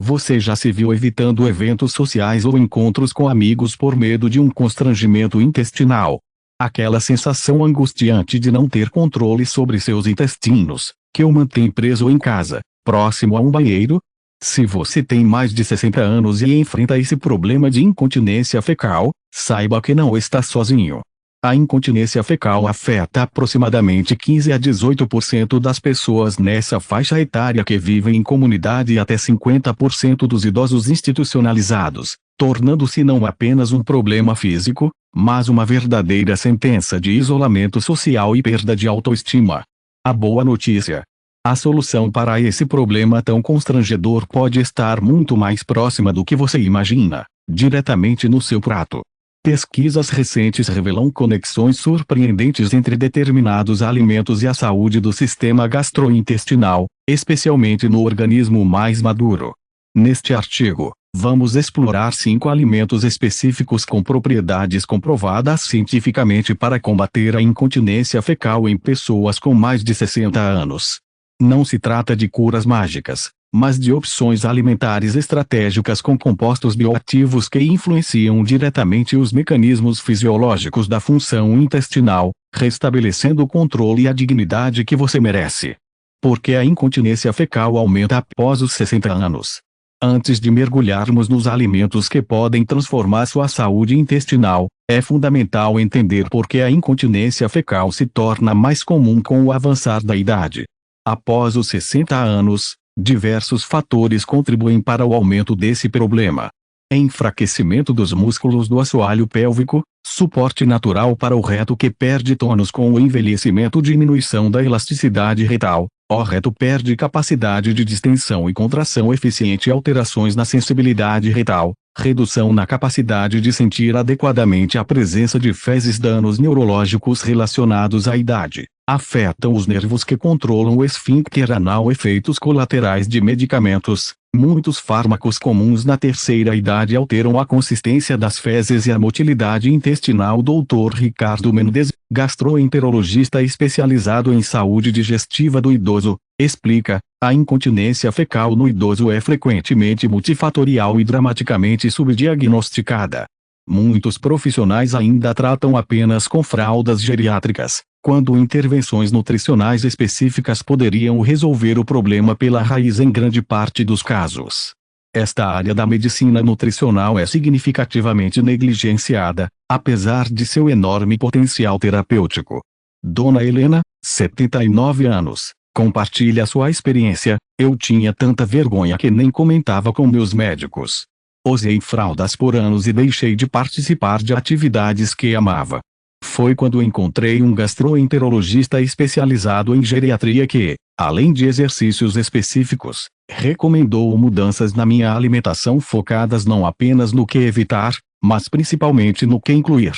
Você já se viu evitando eventos sociais ou encontros com amigos por medo de um constrangimento intestinal? Aquela sensação angustiante de não ter controle sobre seus intestinos, que o mantém preso em casa, próximo a um banheiro? Se você tem mais de 60 anos e enfrenta esse problema de incontinência fecal, saiba que não está sozinho. A incontinência fecal afeta aproximadamente 15 a 18% das pessoas nessa faixa etária que vivem em comunidade e até 50% dos idosos institucionalizados, tornando-se não apenas um problema físico, mas uma verdadeira sentença de isolamento social e perda de autoestima. A boa notícia: a solução para esse problema tão constrangedor pode estar muito mais próxima do que você imagina, diretamente no seu prato. Pesquisas recentes revelam conexões surpreendentes entre determinados alimentos e a saúde do sistema gastrointestinal, especialmente no organismo mais maduro. Neste artigo, vamos explorar 5 alimentos específicos com propriedades comprovadas cientificamente para combater a incontinência fecal em pessoas com mais de 60 anos. Não se trata de curas mágicas, mas de opções alimentares estratégicas com compostos bioativos que influenciam diretamente os mecanismos fisiológicos da função intestinal, restabelecendo o controle e a dignidade que você merece. Por que a incontinência fecal aumenta após os 60 anos? Antes de mergulharmos nos alimentos que podem transformar sua saúde intestinal, é fundamental entender por que a incontinência fecal se torna mais comum com o avançar da idade. Após os 60 anos, diversos fatores contribuem para o aumento desse problema. Enfraquecimento dos músculos do assoalho pélvico, suporte natural para o reto que perde tônus com o envelhecimento, diminuição da elasticidade retal, o reto perde capacidade de distensão e contração eficiente, alterações na sensibilidade retal, redução na capacidade de sentir adequadamente a presença de fezes, danos neurológicos relacionados à idade, afetam os nervos que controlam o esfíncter anal, efeitos colaterais de medicamentos. Muitos fármacos comuns na terceira idade alteram a consistência das fezes e a motilidade intestinal. Dr. Ricardo Mendes, gastroenterologista especializado em saúde digestiva do idoso, explica: a incontinência fecal no idoso é frequentemente multifatorial e dramaticamente subdiagnosticada. Muitos profissionais ainda tratam apenas com fraldas geriátricas, quando intervenções nutricionais específicas poderiam resolver o problema pela raiz em grande parte dos casos. Esta área da medicina nutricional é significativamente negligenciada, apesar de seu enorme potencial terapêutico. Dona Helena, 79 anos, compartilha sua experiência: eu tinha tanta vergonha que nem comentava com meus médicos. Usei fraldas por anos e deixei de participar de atividades que amava. Foi quando encontrei um gastroenterologista especializado em geriatria que, além de exercícios específicos, recomendou mudanças na minha alimentação focadas não apenas no que evitar, mas principalmente no que incluir.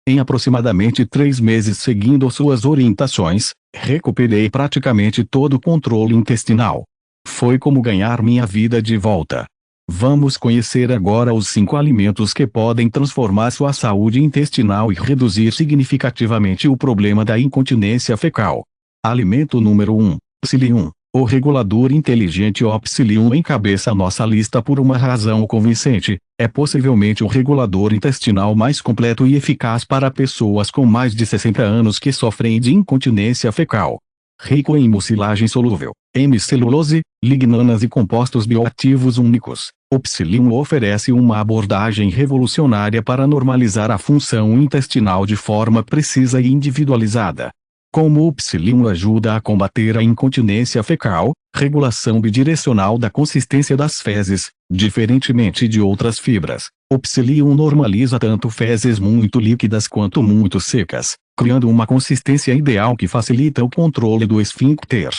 Em aproximadamente 3 meses seguindo suas orientações, recuperei praticamente todo o controle intestinal. Foi como ganhar minha vida de volta. Vamos conhecer agora os 5 alimentos que podem transformar sua saúde intestinal e reduzir significativamente o problema da incontinência fecal. Alimento número 1, Psyllium. O regulador inteligente. O Psyllium encabeça nossa lista por uma razão convincente: é possivelmente o regulador intestinal mais completo e eficaz para pessoas com mais de 60 anos que sofrem de incontinência fecal. Rico em mucilagem solúvel, hemicelulose, lignanas e compostos bioativos únicos, o Psyllium oferece uma abordagem revolucionária para normalizar a função intestinal de forma precisa e individualizada. Como o Psyllium ajuda a combater a incontinência fecal, regulação bidirecional da consistência das fezes, diferentemente de outras fibras, o Psyllium normaliza tanto fezes muito líquidas quanto muito secas, criando uma consistência ideal que facilita o controle do esfíncter.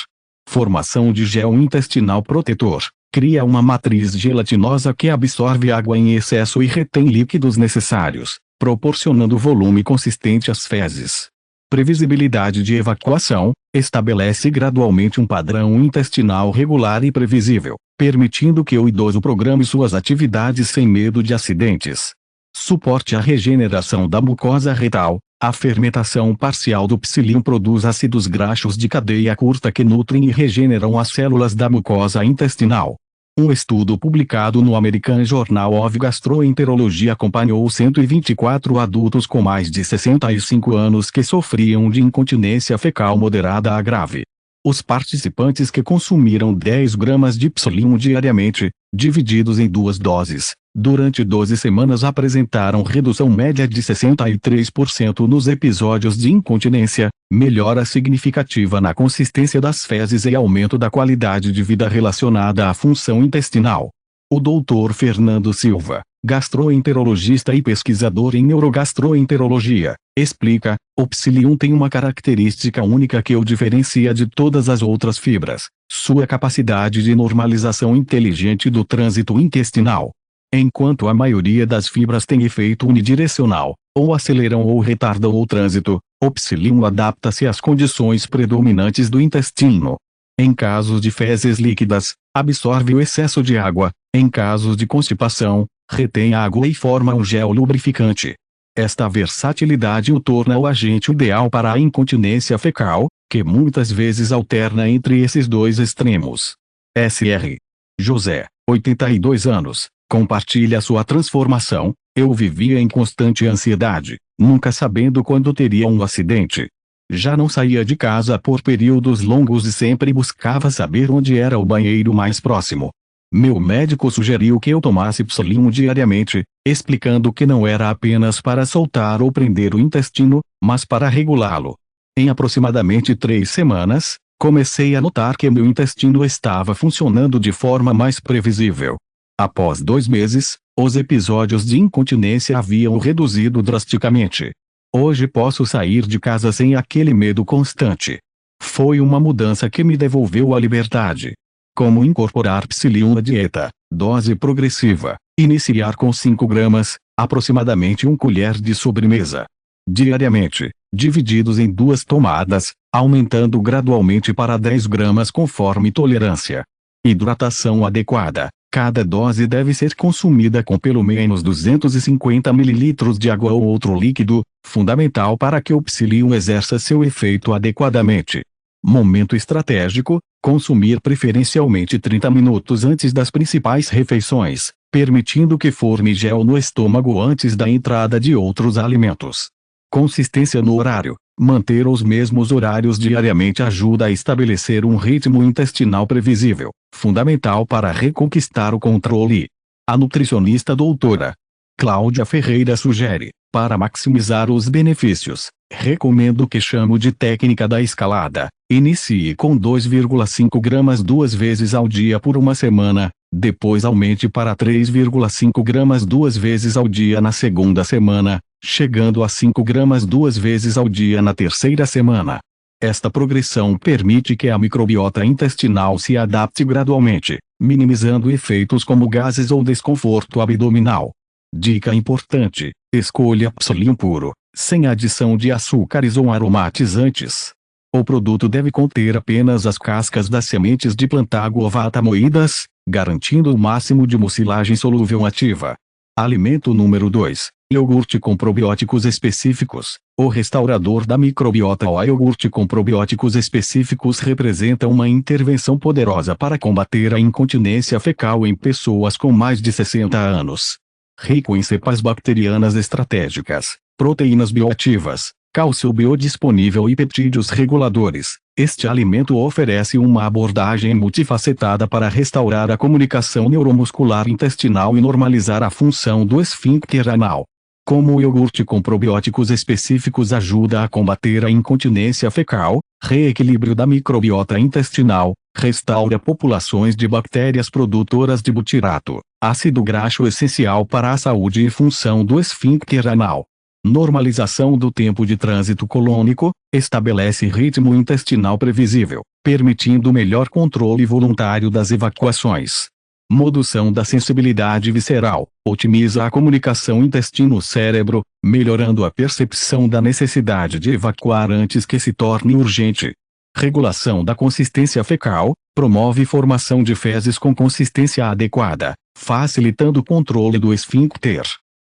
Formação de gel intestinal protetor. Cria uma matriz gelatinosa que absorve água em excesso e retém líquidos necessários, proporcionando volume consistente às fezes. Previsibilidade de evacuação. Estabelece gradualmente um padrão intestinal regular e previsível, permitindo que o idoso programe suas atividades sem medo de acidentes. Suporte à regeneração da mucosa retal. A fermentação parcial do Psyllium produz ácidos graxos de cadeia curta que nutrem e regeneram as células da mucosa intestinal. Um estudo publicado no American Journal of Gastroenterology acompanhou 124 adultos com mais de 65 anos que sofriam de incontinência fecal moderada a grave. Os participantes que consumiram 10 gramas de Psorium diariamente, divididos em 2 doses, durante 12 semanas apresentaram redução média de 63% nos episódios de incontinência, melhora significativa na consistência das fezes e aumento da qualidade de vida relacionada à função intestinal. O Dr. Fernando Silva, gastroenterologista e pesquisador em neurogastroenterologia, explica: o Psyllium tem uma característica única que o diferencia de todas as outras fibras: sua capacidade de normalização inteligente do trânsito intestinal. Enquanto a maioria das fibras tem efeito unidirecional, ou aceleram ou retardam o trânsito, o Psyllium adapta-se às condições predominantes do intestino. Em casos de fezes líquidas, absorve o excesso de água; em casos de constipação, retém água e forma um gel lubrificante. Esta versatilidade o torna o agente ideal para a incontinência fecal, que muitas vezes alterna entre esses dois extremos. Sr. José, 82 anos, compartilha sua transformação: eu vivia em constante ansiedade, nunca sabendo quando teria um acidente. Já não saía de casa por períodos longos e sempre buscava saber onde era o banheiro mais próximo. Meu médico sugeriu que eu tomasse Psyllium diariamente, explicando que não era apenas para soltar ou prender o intestino, mas para regulá-lo. Em aproximadamente 3 semanas, comecei a notar que meu intestino estava funcionando de forma mais previsível. Após 2 meses, os episódios de incontinência haviam reduzido drasticamente. Hoje posso sair de casa sem aquele medo constante. Foi uma mudança que me devolveu a liberdade. Como incorporar Psyllium à dieta: dose progressiva, iniciar com 5 gramas, aproximadamente 1 colher de sobremesa. Diariamente, divididos em 2 tomadas, aumentando gradualmente para 10 gramas conforme tolerância. Hidratação adequada: cada dose deve ser consumida com pelo menos 250 ml de água ou outro líquido, fundamental para que o Psyllium exerça seu efeito adequadamente. Momento estratégico: consumir preferencialmente 30 minutos antes das principais refeições, permitindo que forme gel no estômago antes da entrada de outros alimentos. Consistência no horário: manter os mesmos horários diariamente ajuda a estabelecer um ritmo intestinal previsível, fundamental para reconquistar o controle. A nutricionista doutora Cláudia Ferreira sugere: para maximizar os benefícios, recomendo o que chamo de técnica da escalada. Inicie com 2,5 gramas 2 vezes ao dia por uma semana, depois aumente para 3,5 gramas 2 vezes ao dia na segunda semana, chegando a 5 gramas 2 vezes ao dia na terceira semana. Esta progressão permite que a microbiota intestinal se adapte gradualmente, minimizando efeitos como gases ou desconforto abdominal. Dica importante: escolha Psyllium puro, sem adição de açúcares ou aromatizantes. O produto deve conter apenas as cascas das sementes de Plantago ovata moídas, garantindo o máximo de mucilagem solúvel ativa. Alimento número 2. Iogurte com probióticos específicos. O restaurador da microbiota. O iogurte com probióticos específicos representa uma intervenção poderosa para combater a incontinência fecal em pessoas com mais de 60 anos. Rico em cepas bacterianas estratégicas, proteínas bioativas, cálcio biodisponível e peptídeos reguladores, este alimento oferece uma abordagem multifacetada para restaurar a comunicação neuromuscular intestinal e normalizar a função do esfíncter anal. Como o iogurte com probióticos específicos ajuda a combater a incontinência fecal, reequilíbrio da microbiota intestinal, restaura populações de bactérias produtoras de butirato, ácido graxo essencial para a saúde e função do esfíncter anal. Normalização do tempo de trânsito colônico, estabelece ritmo intestinal previsível, permitindo melhor controle voluntário das evacuações. Modução da sensibilidade visceral, otimiza a comunicação intestino-cérebro, melhorando a percepção da necessidade de evacuar antes que se torne urgente. Regulação da consistência fecal, promove formação de fezes com consistência adequada, facilitando o controle do esfíncter.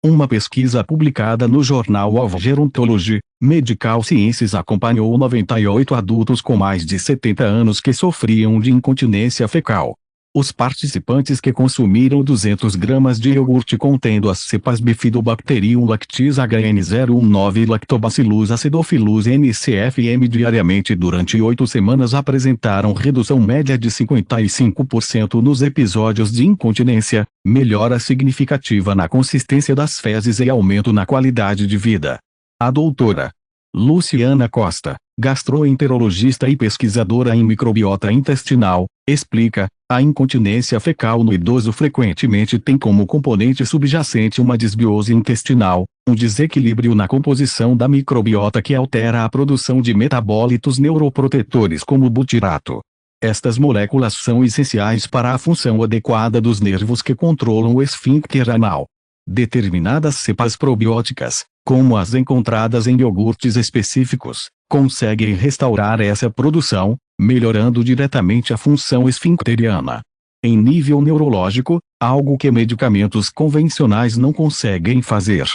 Uma pesquisa publicada no Journal of Gerontology, Medical Sciences acompanhou 98 adultos com mais de 70 anos que sofriam de incontinência fecal. Os participantes que consumiram 200 gramas de iogurte contendo as cepas Bifidobacterium lactis HN019 e Lactobacillus acidophilus NCFM diariamente durante 8 semanas apresentaram redução média de 55% nos episódios de incontinência, melhora significativa na consistência das fezes e aumento na qualidade de vida. A doutora Luciana Costa, gastroenterologista e pesquisadora em microbiota intestinal, explica: a incontinência fecal no idoso frequentemente tem como componente subjacente uma disbiose intestinal, um desequilíbrio na composição da microbiota que altera a produção de metabólitos neuroprotetores como butirato. Estas moléculas são essenciais para a função adequada dos nervos que controlam o esfíncter anal. Determinadas cepas probióticas, como as encontradas em iogurtes específicos, conseguem restaurar essa produção, melhorando diretamente a função esfincteriana. Em nível neurológico, algo que medicamentos convencionais não conseguem fazer.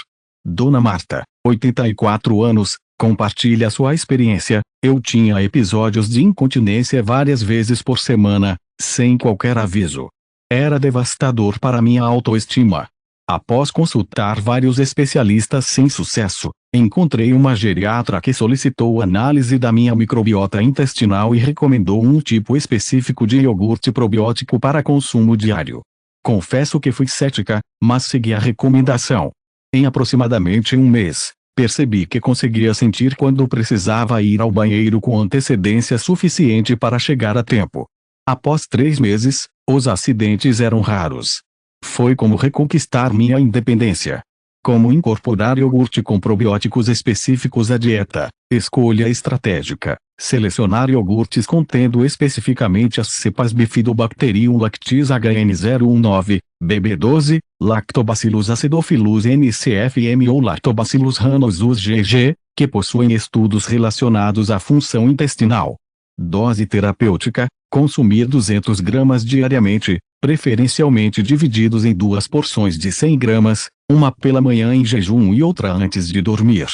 Dona Marta, 84 anos, compartilha sua experiência: eu tinha episódios de incontinência várias vezes por semana, sem qualquer aviso. Era devastador para minha autoestima. Após consultar vários especialistas sem sucesso, encontrei uma geriatra que solicitou análise da minha microbiota intestinal e recomendou um tipo específico de iogurte probiótico para consumo diário. Confesso que fui cética, mas segui a recomendação. Em aproximadamente um mês, percebi que conseguia sentir quando precisava ir ao banheiro com antecedência suficiente para chegar a tempo. Após 3 meses, os acidentes eram raros. Foi como reconquistar minha independência. Como incorporar iogurte com probióticos específicos à dieta? Escolha estratégica: selecionar iogurtes contendo especificamente as cepas Bifidobacterium lactis HN019, BB12, Lactobacillus acidophilus NCFM ou Lactobacillus rhamnosus GG, que possuem estudos relacionados à função intestinal. Dose terapêutica: consumir 200 gramas diariamente, preferencialmente divididos em 2 porções de 100 gramas, uma pela manhã em jejum e outra antes de dormir.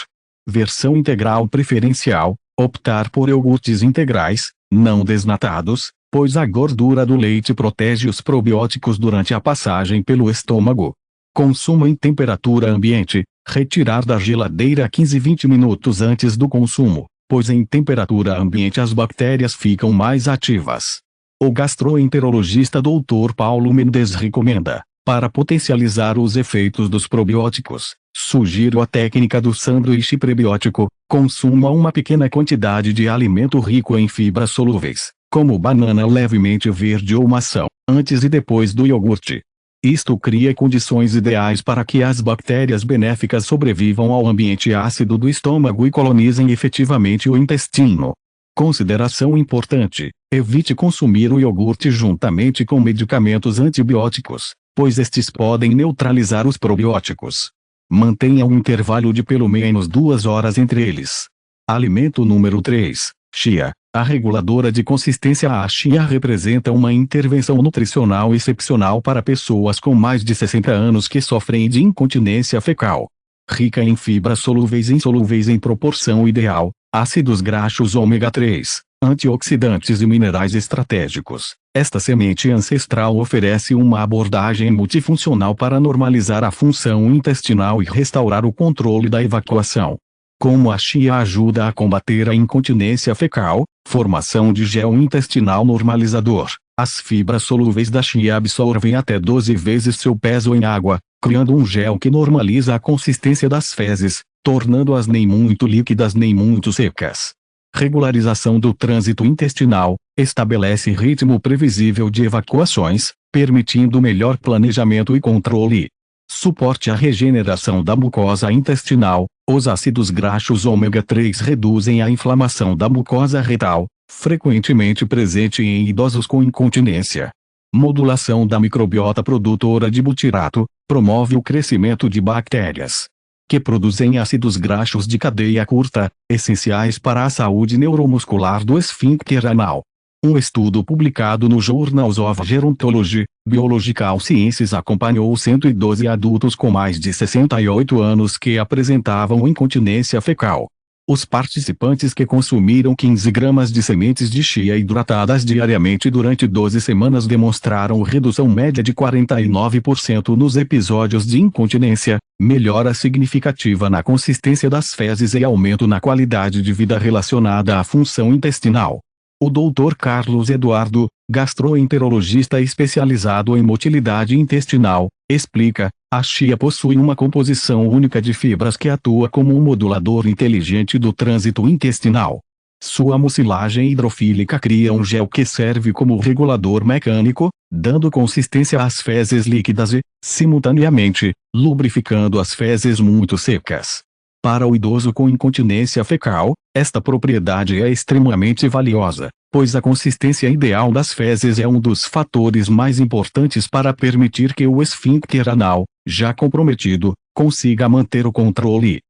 Versão integral preferencial: optar por iogurtes integrais, não desnatados, pois a gordura do leite protege os probióticos durante a passagem pelo estômago. Consumo em temperatura ambiente: retirar da geladeira 15-20 minutos antes do consumo, pois em temperatura ambiente as bactérias ficam mais ativas. O gastroenterologista Dr. Paulo Mendes recomenda: para potencializar os efeitos dos probióticos, sugiro a técnica do sanduíche prebiótico. Consuma uma pequena quantidade de alimento rico em fibras solúveis, como banana levemente verde ou maçã, antes e depois do iogurte. Isto cria condições ideais para que as bactérias benéficas sobrevivam ao ambiente ácido do estômago e colonizem efetivamente o intestino. Consideração importante: evite consumir o iogurte juntamente com medicamentos antibióticos, pois estes podem neutralizar os probióticos. Mantenha um intervalo de pelo menos 2 horas entre eles. Alimento número 3. Chia. A reguladora de consistência. A chia representa uma intervenção nutricional excepcional para pessoas com mais de 60 anos que sofrem de incontinência fecal. Rica em fibras solúveis e insolúveis em proporção ideal, ácidos graxos ômega 3, antioxidantes e minerais estratégicos, esta semente ancestral oferece uma abordagem multifuncional para normalizar a função intestinal e restaurar o controle da evacuação. Como a chia ajuda a combater a incontinência fecal, formação de gel intestinal normalizador, as fibras solúveis da chia absorvem até 12 vezes seu peso em água, criando um gel que normaliza a consistência das fezes, tornando-as nem muito líquidas nem muito secas. Regularização do trânsito intestinal, estabelece ritmo previsível de evacuações, permitindo melhor planejamento e controle. Suporte à regeneração da mucosa intestinal. Os ácidos graxos ômega 3 reduzem a inflamação da mucosa retal, frequentemente presente em idosos com incontinência. Modulação da microbiota produtora de butirato, promove o crescimento de bactérias que produzem ácidos graxos de cadeia curta, essenciais para a saúde neuromuscular do esfíncter anal. Um estudo publicado no Journals of Gerontology, Biological Sciences acompanhou 112 adultos com mais de 68 anos que apresentavam incontinência fecal. Os participantes que consumiram 15 gramas de sementes de chia hidratadas diariamente durante 12 semanas demonstraram redução média de 49% nos episódios de incontinência, melhora significativa na consistência das fezes e aumento na qualidade de vida relacionada à função intestinal. O Dr. Carlos Eduardo, gastroenterologista especializado em motilidade intestinal, explica: a chia possui uma composição única de fibras que atua como um modulador inteligente do trânsito intestinal. Sua mucilagem hidrofílica cria um gel que serve como regulador mecânico, dando consistência às fezes líquidas e, simultaneamente, lubrificando as fezes muito secas. Para o idoso com incontinência fecal, esta propriedade é extremamente valiosa, pois a consistência ideal das fezes é um dos fatores mais importantes para permitir que o esfíncter anal, já comprometido, consiga manter o controle.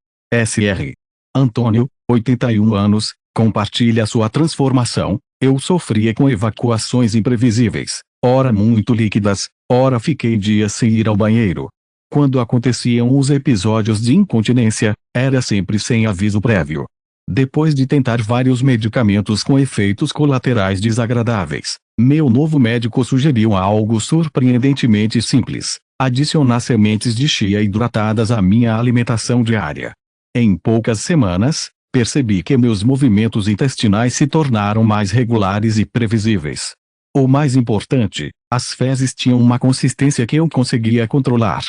Sr. Antônio, 81 anos, compartilha sua transformação. Eu sofria com evacuações imprevisíveis, ora muito líquidas, ora fiquei dias sem ir ao banheiro. Quando aconteciam os episódios de incontinência, era sempre sem aviso prévio. Depois de tentar vários medicamentos com efeitos colaterais desagradáveis, meu novo médico sugeriu algo surpreendentemente simples: adicionar sementes de chia hidratadas à minha alimentação diária. Em poucas semanas, percebi que meus movimentos intestinais se tornaram mais regulares e previsíveis. O mais importante, as fezes tinham uma consistência que eu conseguia controlar.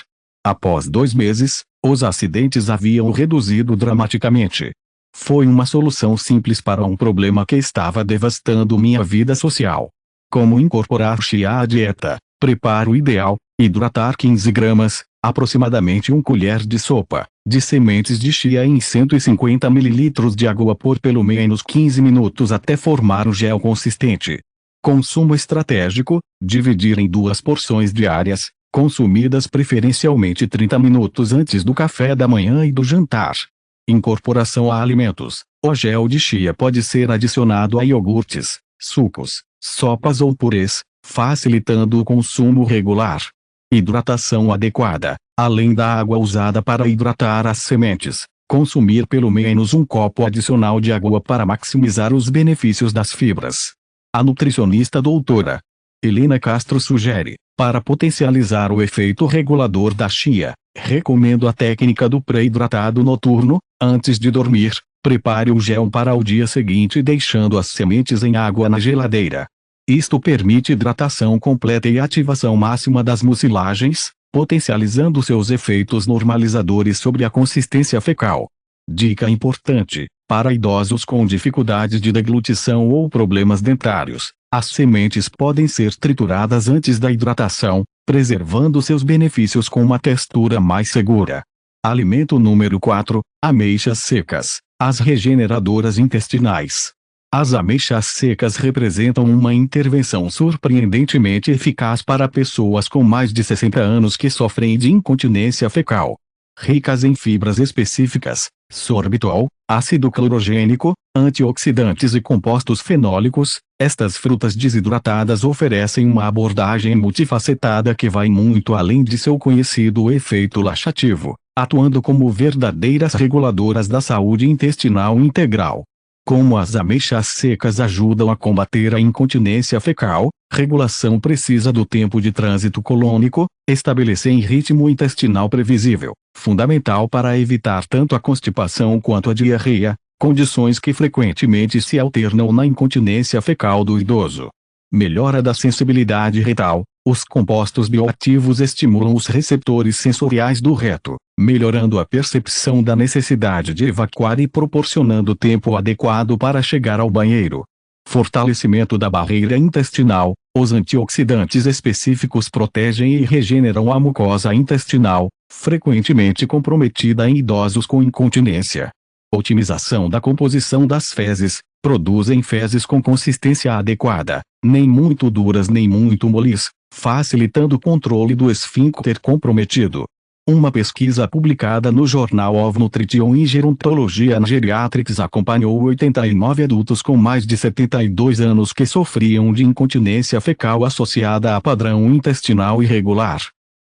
Após 2 meses, os acidentes haviam reduzido dramaticamente. Foi uma solução simples para um problema que estava devastando minha vida social. Como incorporar chia à dieta? Preparo ideal: hidratar 15 gramas, aproximadamente 1 colher de sopa, de sementes de chia em 150 ml de água por pelo menos 15 minutos até formar um gel consistente. Consumo estratégico: dividir em 2 porções diárias, consumidas preferencialmente 30 minutos antes do café da manhã e do jantar. Incorporação a alimentos: o gel de chia pode ser adicionado a iogurtes, sucos, sopas ou purês, facilitando o consumo regular. Hidratação adequada: além da água usada para hidratar as sementes, consumir pelo menos 1 copo adicional de água para maximizar os benefícios das fibras. A nutricionista doutora Helena Castro sugere: para potencializar o efeito regulador da chia, recomendo a técnica do pré-hidratado noturno. Antes de dormir, prepare o gel para o dia seguinte deixando as sementes em água na geladeira. Isto permite hidratação completa e ativação máxima das mucilagens, potencializando seus efeitos normalizadores sobre a consistência fecal. Dica importante: para idosos com dificuldades de deglutição ou problemas dentários, as sementes podem ser trituradas antes da hidratação, preservando seus benefícios com uma textura mais segura. Alimento número 4: ameixas secas, as regeneradoras intestinais. As ameixas secas representam uma intervenção surpreendentemente eficaz para pessoas com mais de 60 anos que sofrem de incontinência fecal. Ricas em fibras específicas, sorbitol, ácido clorogênico, antioxidantes e compostos fenólicos, estas frutas desidratadas oferecem uma abordagem multifacetada que vai muito além de seu conhecido efeito laxativo, atuando como verdadeiras reguladoras da saúde intestinal integral. Como as ameixas secas ajudam a combater a incontinência fecal, regulação precisa do tempo de trânsito colônico, estabelecer em ritmo intestinal previsível, fundamental para evitar tanto a constipação quanto a diarreia, condições que frequentemente se alternam na incontinência fecal do idoso. Melhora da sensibilidade retal: os compostos bioativos estimulam os receptores sensoriais do reto, melhorando a percepção da necessidade de evacuar e proporcionando tempo adequado para chegar ao banheiro. Fortalecimento da barreira intestinal: os antioxidantes específicos protegem e regeneram a mucosa intestinal, frequentemente comprometida em idosos com incontinência. Otimização da composição das fezes: produzem fezes com consistência adequada, nem muito duras nem muito moles, facilitando o controle do esfíncter comprometido. Uma pesquisa publicada no jornal of Nutrition e Gerontologia and Geriatrics acompanhou 89 adultos com mais de 72 anos que sofriam de incontinência fecal associada a padrão intestinal irregular.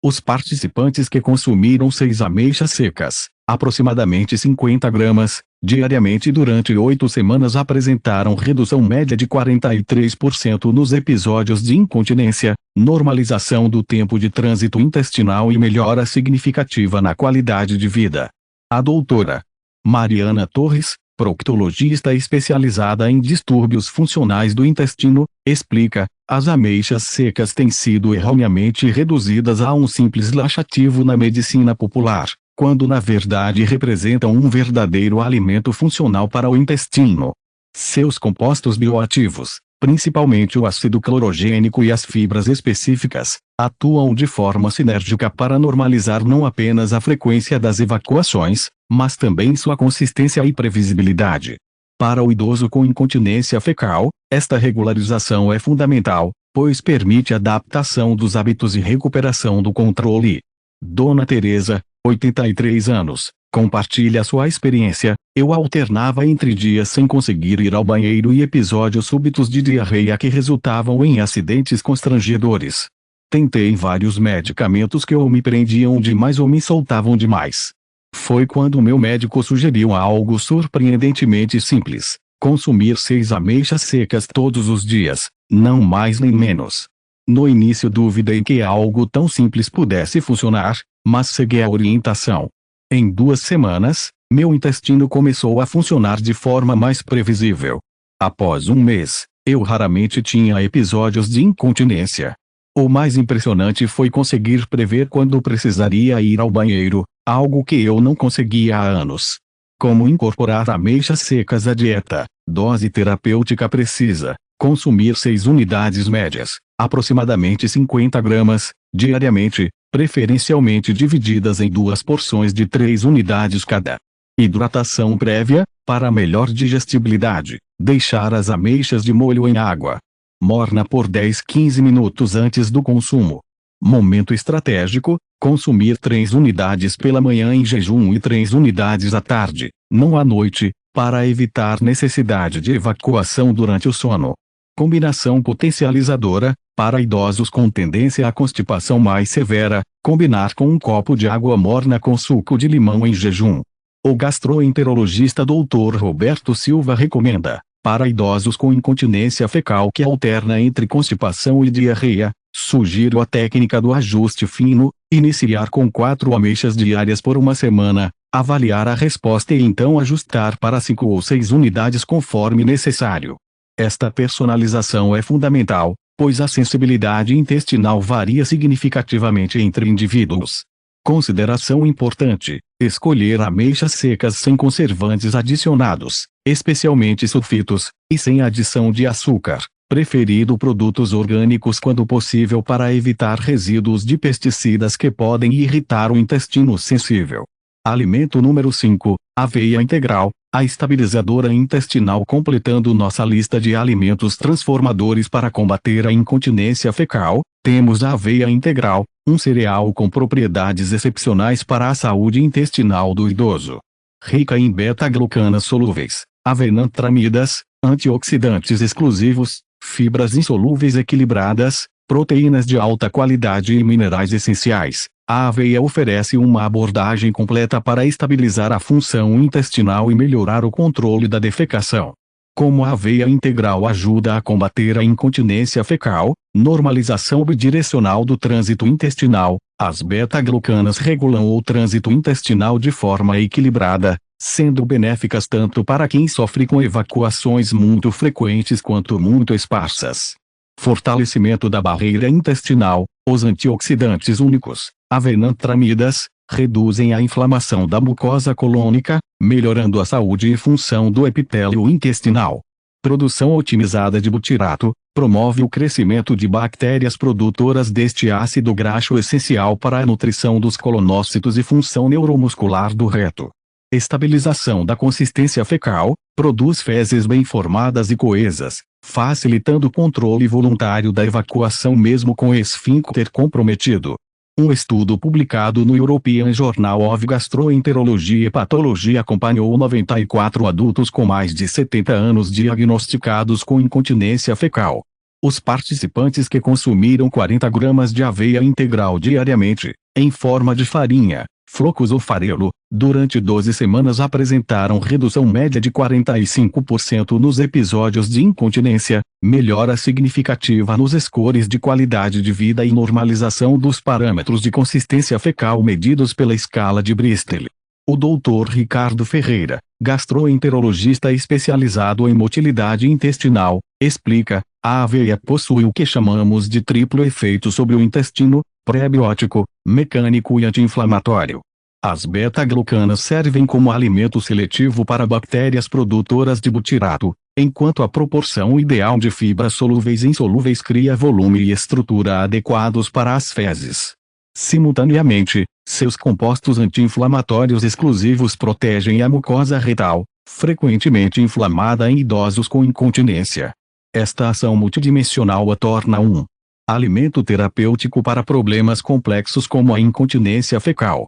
Os participantes que consumiram 6 ameixas secas, aproximadamente 50 gramas, diariamente durante 8 semanas apresentaram redução média de 43% nos episódios de incontinência, normalização do tempo de trânsito intestinal e melhora significativa na qualidade de vida. A doutora Mariana Torres, proctologista especializada em distúrbios funcionais do intestino, explica: as ameixas secas têm sido erroneamente reduzidas a um simples laxativo na medicina popular, quando na verdade representam um verdadeiro alimento funcional para o intestino. Seus compostos bioativos, principalmente o ácido clorogênico e as fibras específicas, atuam de forma sinérgica para normalizar não apenas a frequência das evacuações, mas também sua consistência e previsibilidade. Para o idoso com incontinência fecal, esta regularização é fundamental, pois permite a adaptação dos hábitos e recuperação do controle. Dona Teresa, 83 anos, compartilha sua experiência: eu alternava entre dias sem conseguir ir ao banheiro e episódios súbitos de diarreia que resultavam em acidentes constrangedores. Tentei vários medicamentos que ou me prendiam demais ou me soltavam demais. Foi quando meu médico sugeriu algo surpreendentemente simples: consumir 6 ameixas secas todos os dias, não mais nem menos. No início duvidei que algo tão simples pudesse funcionar, mas segui a orientação. Em 2 semanas, meu intestino começou a funcionar de forma mais previsível. Após 1 mês, eu raramente tinha episódios de incontinência. O mais impressionante foi conseguir prever quando precisaria ir ao banheiro, algo que eu não conseguia há anos. Como incorporar ameixas secas à dieta? Dose terapêutica precisa: consumir 6 unidades médias, aproximadamente 50 gramas, diariamente, preferencialmente divididas em 2 porções de 3 unidades cada. Hidratação prévia, para melhor digestibilidade: deixar as ameixas de molho em água morna por 10-15 minutos antes do consumo. Momento estratégico: consumir 3 unidades pela manhã em jejum e 3 unidades à tarde, não à noite, para evitar necessidade de evacuação durante o sono. Combinação potencializadora: para idosos com tendência à constipação mais severa, combinar com um copo de água morna com suco de limão em jejum. O gastroenterologista Dr. Roberto Silva recomenda: para idosos com incontinência fecal que alterna entre constipação e diarreia, sugiro a técnica do ajuste fino: iniciar com 4 ameixas diárias por 1 semana, avaliar a resposta e então ajustar para 5 ou 6 unidades conforme necessário. Esta personalização é fundamental, pois a sensibilidade intestinal varia significativamente entre indivíduos. Consideração importante: escolher ameixas secas sem conservantes adicionados, especialmente sulfitos, e sem adição de açúcar. Preferido produtos orgânicos quando possível para evitar resíduos de pesticidas que podem irritar o intestino sensível. Alimento número 5, aveia integral, a estabilizadora intestinal. Completando nossa lista de alimentos transformadores para combater a incontinência fecal, temos a aveia integral, um cereal com propriedades excepcionais para a saúde intestinal do idoso. Rica em beta-glucanas solúveis, avenantramidas, antioxidantes exclusivos, fibras insolúveis equilibradas, proteínas de alta qualidade e minerais essenciais, a aveia oferece uma abordagem completa para estabilizar a função intestinal e melhorar o controle da defecação. Como a aveia integral ajuda a combater a incontinência fecal, normalização bidirecional do trânsito intestinal, as beta-glucanas regulam o trânsito intestinal de forma equilibrada, sendo benéficas tanto para quem sofre com evacuações muito frequentes quanto muito esparsas. Fortalecimento da barreira intestinal: os antioxidantes únicos, avenantramidas, reduzem a inflamação da mucosa colônica, melhorando a saúde e função do epitélio intestinal. Produção otimizada de butirato, promove o crescimento de bactérias produtoras deste ácido graxo essencial para a nutrição dos colonócitos e função neuromuscular do reto. Estabilização da consistência fecal, produz fezes bem formadas e coesas, facilitando o controle voluntário da evacuação mesmo com esfíncter comprometido. Um estudo publicado no European Journal of Gastroenterology e Pathology acompanhou 94 adultos com mais de 70 anos diagnosticados com incontinência fecal. Os participantes que consumiram 40 gramas de aveia integral diariamente, em forma de farinha, flocos ou farelo, durante 12 semanas apresentaram redução média de 45% nos episódios de incontinência, melhora significativa nos scores de qualidade de vida e normalização dos parâmetros de consistência fecal medidos pela escala de Bristol. O Dr. Ricardo Ferreira, gastroenterologista especializado em motilidade intestinal, explica: a aveia possui o que chamamos de triplo efeito sobre o intestino: pré-biótico, mecânico e anti-inflamatório. As beta-glucanas servem como alimento seletivo para bactérias produtoras de butirato, enquanto a proporção ideal de fibras solúveis e insolúveis cria volume e estrutura adequados para as fezes. Simultaneamente, seus compostos anti-inflamatórios exclusivos protegem a mucosa retal, frequentemente inflamada em idosos com incontinência. Esta ação multidimensional a torna um alimento terapêutico para problemas complexos como a incontinência fecal.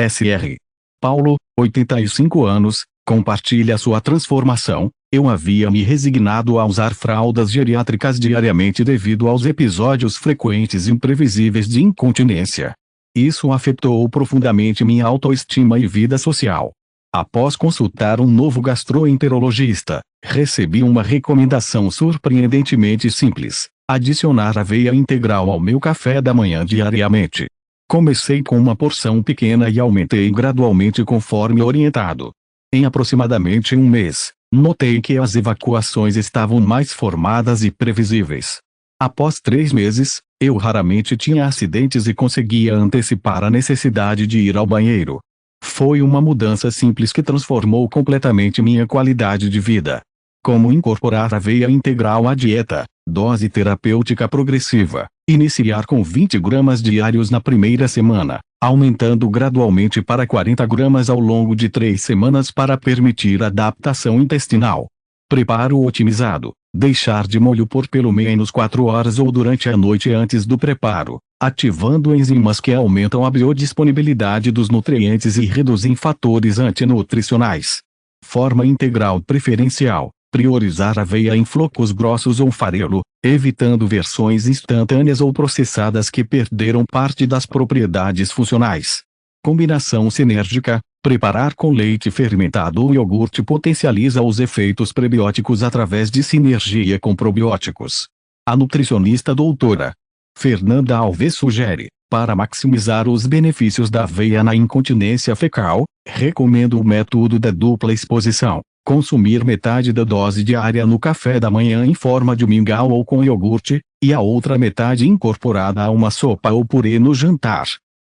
Sr. Paulo, 85 anos, compartilha sua transformação. Eu havia me resignado a usar fraldas geriátricas diariamente devido aos episódios frequentes e imprevisíveis de incontinência. Isso afetou profundamente minha autoestima e vida social. Após consultar um novo gastroenterologista, recebi uma recomendação surpreendentemente simples: adicionar aveia integral ao meu café da manhã diariamente. Comecei com uma porção pequena e aumentei gradualmente conforme orientado. Em aproximadamente um mês, notei que as evacuações estavam mais formadas e previsíveis. Após 3 meses, eu raramente tinha acidentes e conseguia antecipar a necessidade de ir ao banheiro. Foi uma mudança simples que transformou completamente minha qualidade de vida. Como incorporar aveia integral à dieta? Dose terapêutica progressiva. Iniciar com 20 gramas diários na primeira semana, aumentando gradualmente para 40 gramas ao longo de 3 semanas para permitir adaptação intestinal. Preparo otimizado. Deixar de molho por pelo menos 4 horas ou durante a noite antes do preparo, ativando enzimas que aumentam a biodisponibilidade dos nutrientes e reduzem fatores antinutricionais. Forma integral preferencial. Priorizar aveia em flocos grossos ou farelo, evitando versões instantâneas ou processadas que perderam parte das propriedades funcionais. Combinação sinérgica. Preparar com leite fermentado ou iogurte potencializa os efeitos prebióticos através de sinergia com probióticos. A nutricionista doutora Fernanda Alves sugere: para maximizar os benefícios da aveia na incontinência fecal, recomendo o método da dupla exposição. Consumir metade da dose diária no café da manhã em forma de mingau ou com iogurte, e a outra metade incorporada a uma sopa ou purê no jantar.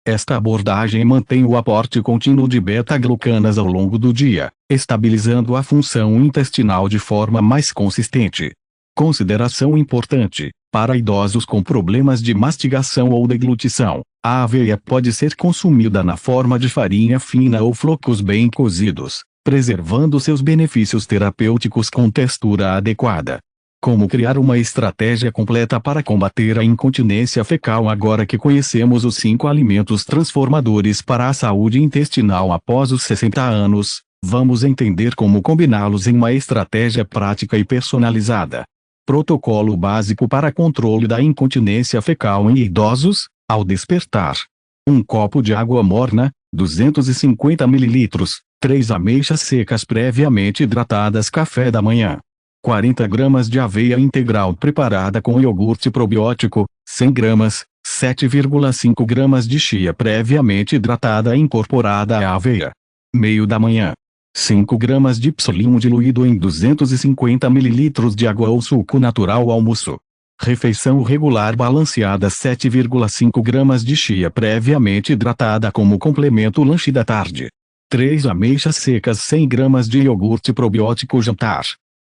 Esta abordagem mantém o aporte contínuo de beta-glucanas ao longo do dia, estabilizando a função intestinal de forma mais consistente. Consideração importante: para idosos com problemas de mastigação ou deglutição, a aveia pode ser consumida na forma de farinha fina ou flocos bem cozidos, preservando seus benefícios terapêuticos com textura adequada. Como criar uma estratégia completa para combater a incontinência fecal? Agora que conhecemos os 5 alimentos transformadores para a saúde intestinal após os 60 anos, vamos entender como combiná-los em uma estratégia prática e personalizada. Protocolo básico para controle da incontinência fecal em idosos: ao despertar, 1 copo de água morna, 250 ml, 3 ameixas secas previamente hidratadas. Café da manhã: 40 gramas de aveia integral preparada com iogurte probiótico, 100 gramas, 7,5 gramas de chia previamente hidratada incorporada à aveia. Meio da manhã: 5 gramas de psilium diluído em 250 ml de água ou suco natural. Almoço: refeição regular balanceada, 7,5 gramas de chia previamente hidratada como complemento. Lanche da tarde: 3 ameixas secas, 100 gramas de iogurte probiótico. Jantar: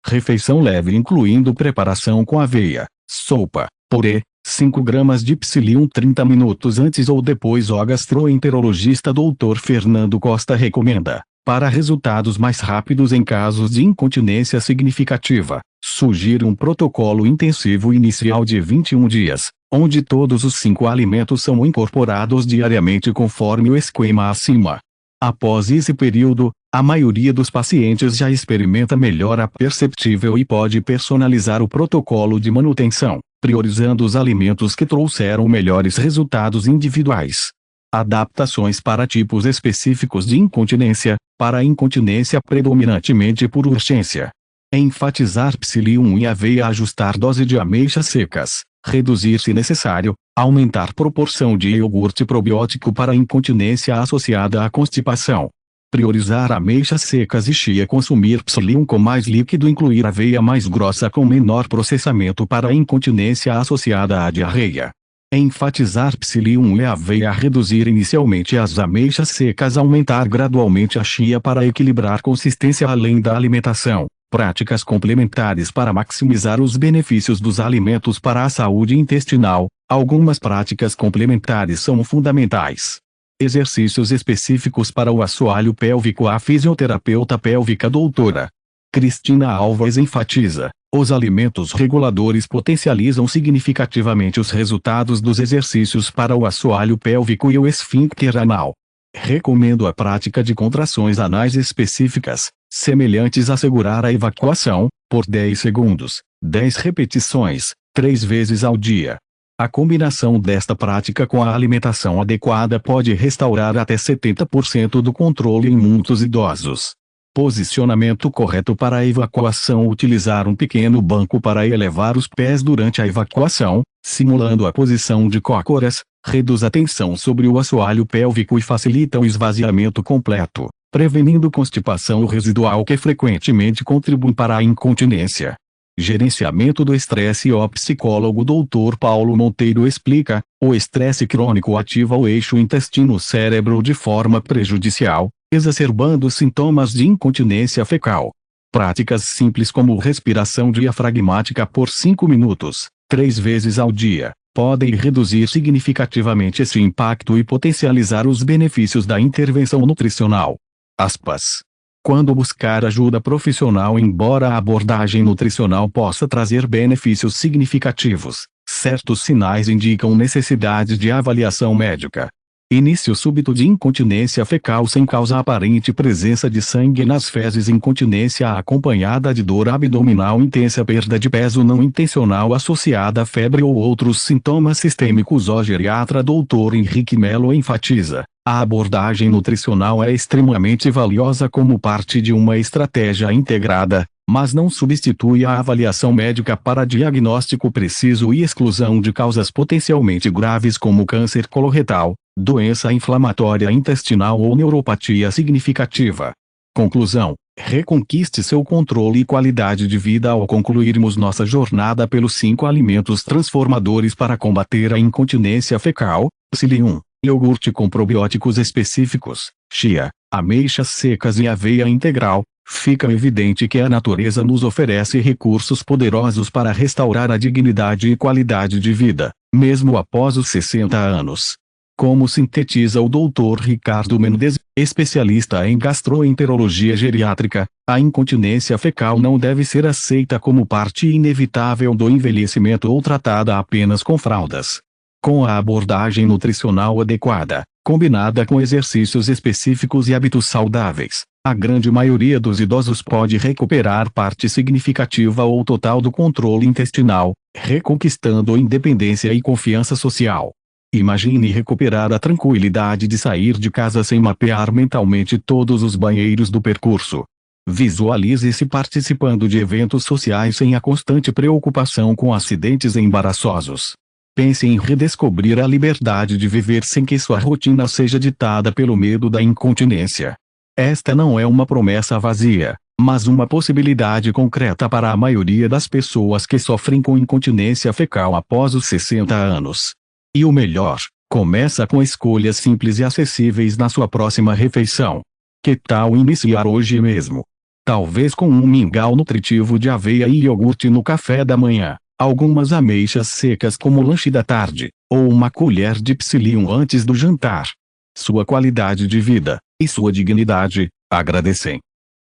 refeição leve incluindo preparação com aveia, sopa, purê, 5 gramas de psilium 30 minutos antes ou depois. O gastroenterologista Dr. Fernando Costa recomenda: para resultados mais rápidos em casos de incontinência significativa, sugere um protocolo intensivo inicial de 21 dias, onde todos os 5 alimentos são incorporados diariamente conforme o esquema acima. Após esse período, a maioria dos pacientes já experimenta melhora perceptível e pode personalizar o protocolo de manutenção. priorizando os alimentos que trouxeram melhores resultados individuais. Adaptações para tipos específicos de incontinência, para a incontinência predominantemente por urgência. Enfatizar psyllium e aveia, ajustar dose de ameixas secas, reduzir se necessário, aumentar proporção de iogurte probiótico para a incontinência associada à constipação. Priorizar ameixas secas e chia, consumir psyllium com mais líquido, incluir aveia mais grossa com menor processamento para a incontinência associada à diarreia. Enfatizar psyllium e aveia, reduzir inicialmente as ameixas secas, aumentar gradualmente a chia para equilibrar consistência além da alimentação. Práticas complementares para maximizar os benefícios dos alimentos para a saúde intestinal. Algumas práticas complementares são fundamentais. Exercícios específicos para o assoalho pélvico. A fisioterapeuta pélvica doutora Cristina Alves enfatiza: os alimentos reguladores potencializam significativamente os resultados dos exercícios para o assoalho pélvico e o esfíncter anal. Recomendo a prática de contrações anais específicas, semelhantes a segurar a evacuação, por 10 segundos, 10 repetições, 3 vezes ao dia. A combinação desta prática com a alimentação adequada pode restaurar até 70% do controle em muitos idosos. Posicionamento correto para a evacuação. Utilizar um pequeno banco para elevar os pés durante a evacuação, simulando a posição de cócoras, reduz a tensão sobre o assoalho pélvico e facilita o esvaziamento completo, prevenindo constipação residual que frequentemente contribui para a incontinência. Gerenciamento do estresse. O psicólogo Dr. Paulo Monteiro explica: o estresse crônico ativa o eixo intestino-cérebro de forma prejudicial, exacerbando sintomas de incontinência fecal. Práticas simples como respiração diafragmática por 5 minutos, 3 vezes ao dia, podem reduzir significativamente esse impacto e potencializar os benefícios da intervenção nutricional. Aspas. Quando buscar ajuda profissional. Embora a abordagem nutricional possa trazer benefícios significativos, certos sinais indicam necessidade de avaliação médica. Início súbito de incontinência fecal sem causa aparente, presença de sangue nas fezes, incontinência acompanhada de dor abdominal intensa, perda de peso não intencional associada a febre ou outros sintomas sistêmicos. O geriatra Dr. Henrique Melo enfatiza: a abordagem nutricional é extremamente valiosa como parte de uma estratégia integrada, mas não substitui a avaliação médica para diagnóstico preciso e exclusão de causas potencialmente graves como câncer coloretal, doença inflamatória intestinal ou neuropatia significativa. Conclusão: reconquiste seu controle e qualidade de vida ao concluirmos nossa jornada pelos 5 alimentos transformadores para combater a incontinência fecal: psyllium, iogurte com probióticos específicos, chia, ameixas secas e aveia integral. Fica evidente que a natureza nos oferece recursos poderosos para restaurar a dignidade e qualidade de vida, mesmo após os 60 anos. Como sintetiza o Dr. Ricardo Mendes, especialista em gastroenterologia geriátrica, a incontinência fecal não deve ser aceita como parte inevitável do envelhecimento ou tratada apenas com fraldas. Com a abordagem nutricional adequada, combinada com exercícios específicos e hábitos saudáveis, a grande maioria dos idosos pode recuperar parte significativa ou total do controle intestinal, reconquistando independência e confiança social. Imagine recuperar a tranquilidade de sair de casa sem mapear mentalmente todos os banheiros do percurso. Visualize-se participando de eventos sociais sem a constante preocupação com acidentes embaraçosos. Pense em redescobrir a liberdade de viver sem que sua rotina seja ditada pelo medo da incontinência. Esta não é uma promessa vazia, mas uma possibilidade concreta para a maioria das pessoas que sofrem com incontinência fecal após os 60 anos. E o melhor, começa com escolhas simples e acessíveis na sua próxima refeição. Que tal iniciar hoje mesmo? Talvez com um mingau nutritivo de aveia e iogurte no café da manhã, algumas ameixas secas como lanche da tarde, ou uma colher de psyllium antes do jantar. Sua qualidade de vida e sua dignidade agradecem.